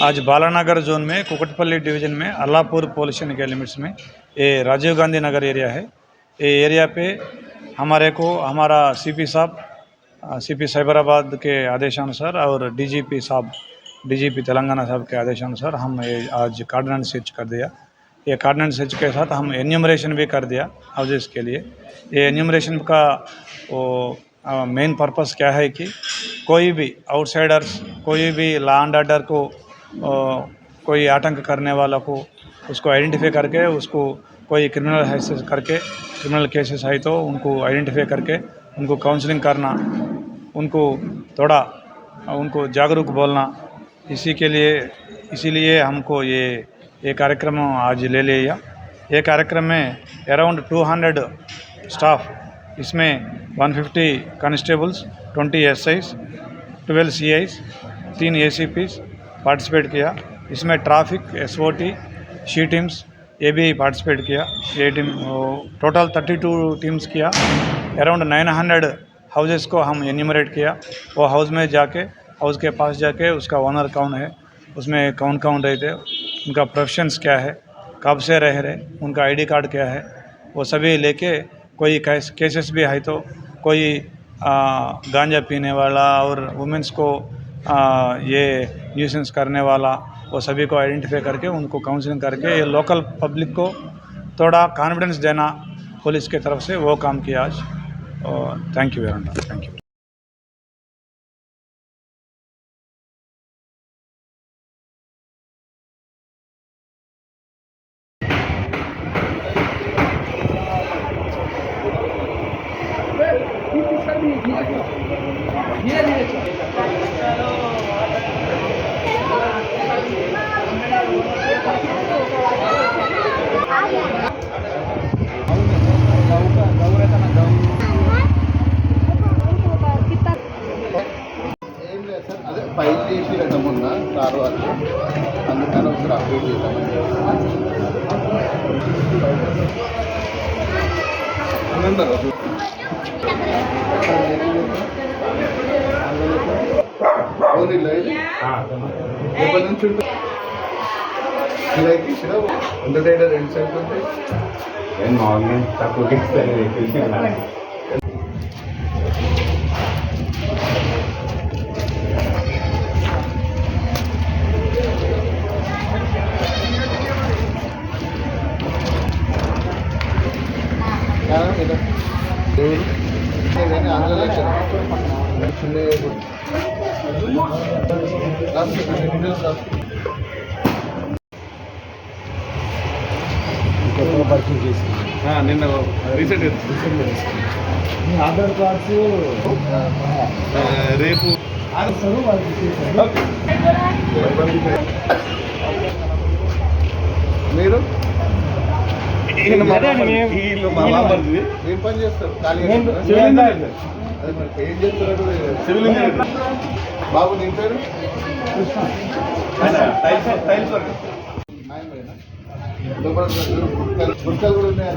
आज बालानगर जोन में कुकटपल्ली डिवीज़न में अल्लापुर पुलिस स्टेशन के लिमिट्स में ये राजीव गांधी नगर एरिया है। ये एरिया पे हमारा सीपी साहब सीपी साइबराबाद के आदेशानुसार और डीजीपी तेलंगाना साहब के आदेशानुसार हम ये आज कार्डिनेंस स्विच कर दिया। ये कार्डिनेंस स्विच के साथ हम एन्यूमरेशन भी कर दिया हाउसेस के लिए। ये एन्यूमरेशन का मेन पर्पस क्या है कि कोई भी आउटसाइडर्स, कोई भी लॉ एंड ऑर्डर को कोई आतंक करने वाला को उसको आइडेंटिफाई करके, उसको कोई क्रिमिनल केसेस है तो उनको आइडेंटिफाई करके उनको काउंसलिंग करना, उनको थोड़ा उनको जागरूक बोलना, इसीलिए हमको ये कार्यक्रम आज ले लिया। ये कार्यक्रम में अराउंड 200 स्टाफ, इसमें 150 कांस्टेबल्स, 20 एसआईस, 12 सीआईस, 3 एसीपीस पार्टिसिपेट किया। इसमें ट्रैफिक, एसओटी, शी टीम्स ये भी पार्टिसिपेट किया। ये टीम टोटल 32 टीम्स किया। अराउंड 900 हाउसेस को हम एन्यूमरेट किया। वो हाउस के पास जाके उसका ओनर कौन है, उसमें कौन रहते, उनका प्रोफेशंस क्या है, कब से रह रहे, उनका आईडी कार्ड क्या है, वो सभी लेके कोई केसेस भी है तो कोई गांजा पीने वाला और वुमेंस को ये न्यूसेंस करने वाला, वो सभी को आइडेंटिफाई करके उनको काउंसलिंग करके ये लोकल पब्लिक को थोड़ा कॉन्फिडेंस देना पुलिस के तरफ से वो काम किया आज। और thank you very much. Thank you. File చేసి మొన్న సారు అది అందుకని ఒకసారి అప్డేట్ చేద్దామని ఎప్పటి నుంచి ఉంటుంది ఎంత డేటా 2 సెంట్ ఉంటాయి తక్కువ పర్చేజ్ చేసి నిన్న రీసెంట్ ఆధార్ కార్డ్స్ రేపు మీరు ఏం పని చేస్తారు? ఏం చేస్తారు? Civil engineer. బాబు నీ పేరు? గుర్తలు కూడా ఉన్నాయా?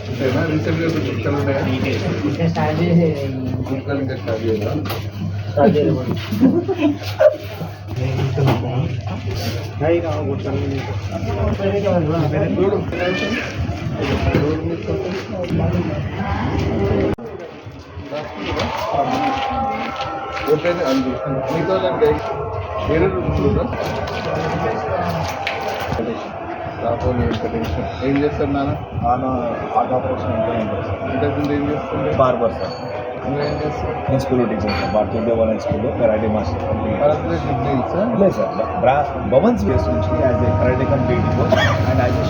అంతేనా? రీసెంట్గా గుర్తలు ఉన్నాయా? గుర్తలు ఇంకా స్టార్ట్ చేయాలా? మీతో వేరే రాపోని టెన్షన్ ఏం చేస్తారు నాన్న? ఆర్ట్ ఆపరేషన్ ఇంతకుముందు ఏం చేస్తుంది? Barber sir. నువ్వేం చేస్తావు? నేను స్కూల్లో టీచర్ సార్. భారతీయ దేవాలయ స్కూల్లో కరాటే మాస్టర్. లేదు సార్, భవన్స్ బేస్ నుంచి as a karate cum training coach and as a